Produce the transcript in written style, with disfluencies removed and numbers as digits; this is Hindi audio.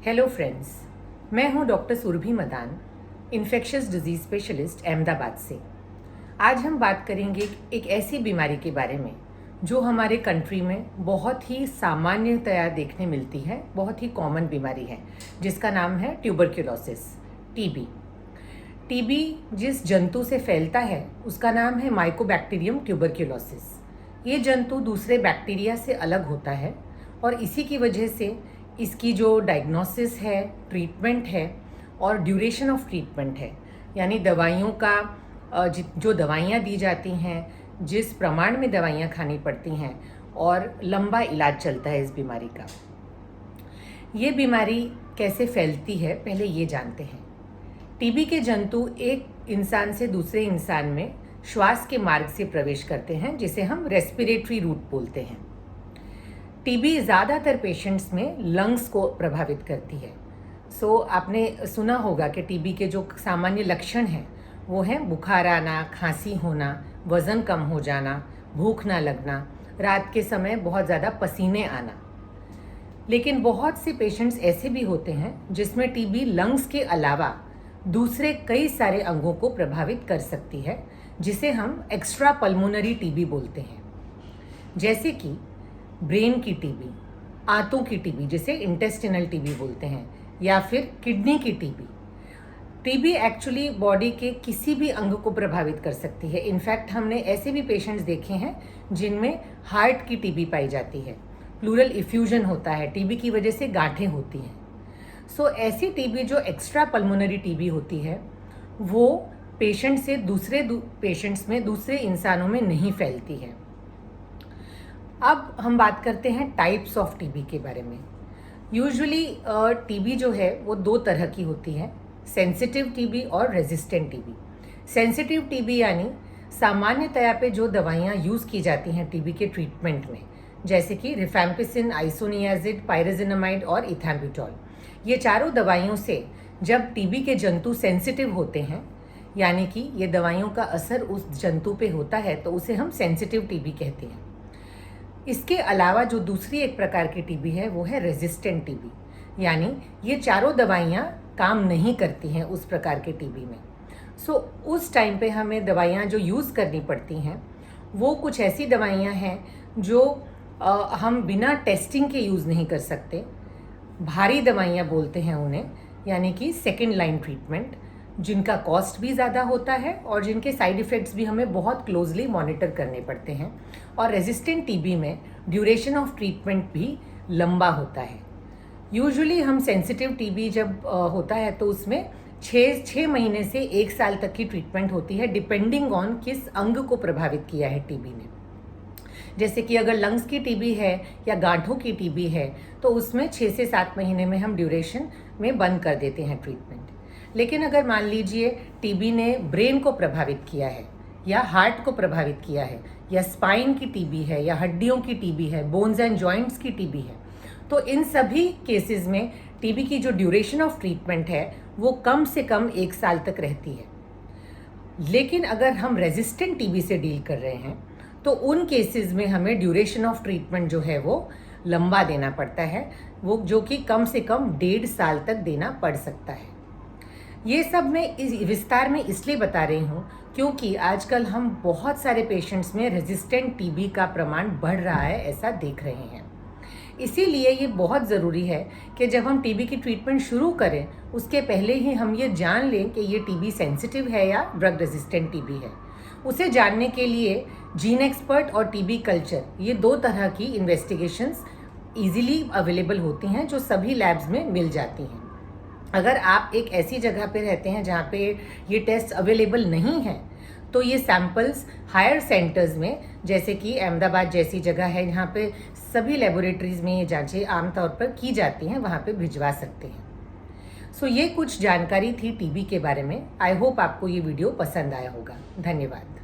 हेलो फ्रेंड्स, मैं हूं doctor Surbhi Madan, infectious disease specialist Ahmedabad से। आज हम बात करेंगे एक ऐसी बीमारी के बारे में जो हमारे कंट्री में बहुत ही सामान्यतया देखने मिलती है, बहुत ही कॉमन बीमारी है, जिसका नाम है ट्यूबरक्यूलोसिस, टीबी। टीबी जिस जंतु से फैलता है उसका नाम है माइकोबैक्टीरियम ट्यूबरक्यूलोसिस। ये जंतु दूसरे बैक्टीरिया से अलग होता है और इसी की वजह से इसकी जो डायग्नोसिस है, ट्रीटमेंट है और ड्यूरेशन ऑफ ट्रीटमेंट है, यानी दवाइयों का जो दवाइयाँ दी जाती हैं, जिस प्रमाण में दवाइयाँ खानी पड़ती हैं और लंबा इलाज चलता है इस बीमारी का। ये बीमारी कैसे फैलती है पहले ये जानते हैं। टीबी के जंतु एक इंसान से दूसरे इंसान में श्वास के मार्ग से प्रवेश करते हैं, जिसे हम रेस्पिरेटरी रूट बोलते हैं। टीबी ज़्यादातर पेशेंट्स में लंग्स को प्रभावित करती है। आपने सुना होगा कि टीबी के जो सामान्य लक्षण हैं वो हैं बुखार आना, खांसी होना, वज़न कम हो जाना, भूख ना लगना, रात के समय बहुत ज़्यादा पसीने आना। लेकिन बहुत से पेशेंट्स ऐसे भी होते हैं जिसमें टीबी लंग्स के अलावा दूसरे कई सारे अंगों को प्रभावित कर सकती है, जिसे हम एक्स्ट्रा पल्मोनरी टीबी बोलते हैं। जैसे कि ब्रेन की टीबी, आंतों की टीबी जिसे इंटेस्टिनल टीबी बोलते हैं, या फिर किडनी की टीबी। टीबी एक्चुअली बॉडी के किसी भी अंग को प्रभावित कर सकती है। इनफैक्ट हमने ऐसे भी पेशेंट्स देखे हैं जिनमें हार्ट की टीबी पाई जाती है, प्लूरल इफ्यूजन होता है, टीबी की वजह से गांठें होती हैं। ऐसी टीबी जो एक्स्ट्रा पल्मोनरी टीबी होती है वो पेशेंट से दूसरे पेशेंट्स में, दूसरे इंसानों में नहीं फैलती है। अब हम बात करते हैं टाइप्स ऑफ टीबी के बारे में। यूजुअली टीबी जो है वो दो तरह की होती है, सेंसिटिव टीबी और रेजिस्टेंट टीबी। सेंसिटिव टीबी यानी सामान्यतया पे जो दवाइयाँ यूज़ की जाती हैं टीबी के ट्रीटमेंट में, जैसे कि रिफैम्पिसिन, आइसोनियाजिड, पायरेजिनामाइड और इथैम्ब्यूटॉल। ये चारों दवाइयों से जब टीबी के जंतु सेंसिटिव होते हैं, यानी कि ये दवाइयों का असर उस जंतु पे होता है, तो उसे हम सेंसिटिव टीबी कहते हैं। इसके अलावा जो दूसरी एक प्रकार की टीबी है वो है रेजिस्टेंट टीबी, यानी ये चारों दवाइयाँ काम नहीं करती हैं उस प्रकार के टीबी में। उस टाइम पे हमें दवाइयाँ जो यूज़ करनी पड़ती हैं वो कुछ ऐसी दवाइयाँ हैं जो हम बिना टेस्टिंग के यूज़ नहीं कर सकते। भारी दवाइयाँ बोलते हैं उन्हें, यानी कि सेकेंड लाइन ट्रीटमेंट, जिनका कॉस्ट भी ज़्यादा होता है और जिनके साइड इफ़ेक्ट्स भी हमें बहुत क्लोजली मॉनिटर करने पड़ते हैं। और रेजिस्टेंट टीबी में ड्यूरेशन ऑफ ट्रीटमेंट भी लंबा होता है। यूजुअली हम सेंसिटिव टीबी जब होता है तो उसमें 6 महीने से 1 साल तक की ट्रीटमेंट होती है, डिपेंडिंग ऑन किस अंग को प्रभावित किया है टीबी ने। जैसे कि अगर लंग्स की टीबी है या गांठों की टीबी है तो उसमें 6 से 7 महीने में हम ड्यूरेशन में बंद कर देते हैं ट्रीटमेंट। लेकिन अगर मान लीजिए टीबी ने ब्रेन को प्रभावित किया है या हार्ट को प्रभावित किया है या स्पाइन की टीबी है या हड्डियों की टीबी है, बोन्स एंड जॉइंट्स की टीबी है, तो इन सभी केसेस में टीबी की जो ड्यूरेशन ऑफ ट्रीटमेंट है वो कम से कम 1 साल तक रहती है। लेकिन अगर हम रेजिस्टेंट टीबी से डील कर रहे हैं तो उन केसेस में हमें ड्यूरेशन ऑफ ट्रीटमेंट जो है वो लंबा देना पड़ता है, वो जो कि कम से कम 1.5 साल तक देना पड़ सकता है। ये सब मैं इस विस्तार में इसलिए बता रही हूँ क्योंकि आजकल हम बहुत सारे पेशेंट्स में रेजिस्टेंट टीबी का प्रमाण बढ़ रहा है, ऐसा देख रहे हैं। इसीलिए ये बहुत ज़रूरी है कि जब हम टीबी की ट्रीटमेंट शुरू करें उसके पहले ही हम ये जान लें कि ये टीबी सेंसिटिव है या ड्रग रेजिस्टेंट टीबी है। उसे जानने के लिए जीन एक्सपर्ट और टीबी कल्चर, ये 2 तरह की इन्वेस्टिगेशंस ईजिली अवेलेबल होती हैं जो सभी लैब्स में मिल जाती हैं। अगर आप एक ऐसी जगह पे रहते हैं जहाँ पे ये टेस्ट अवेलेबल नहीं है तो ये सैंपल्स हायर सेंटर्स में, जैसे कि अहमदाबाद जैसी जगह है जहाँ पे सभी लेबोरेटरीज़ में ये जांचें आमतौर पर की जाती हैं, वहाँ पे भिजवा सकते हैं। ये कुछ जानकारी थी टीबी के बारे में। आई होप आपको ये वीडियो पसंद आया होगा। धन्यवाद।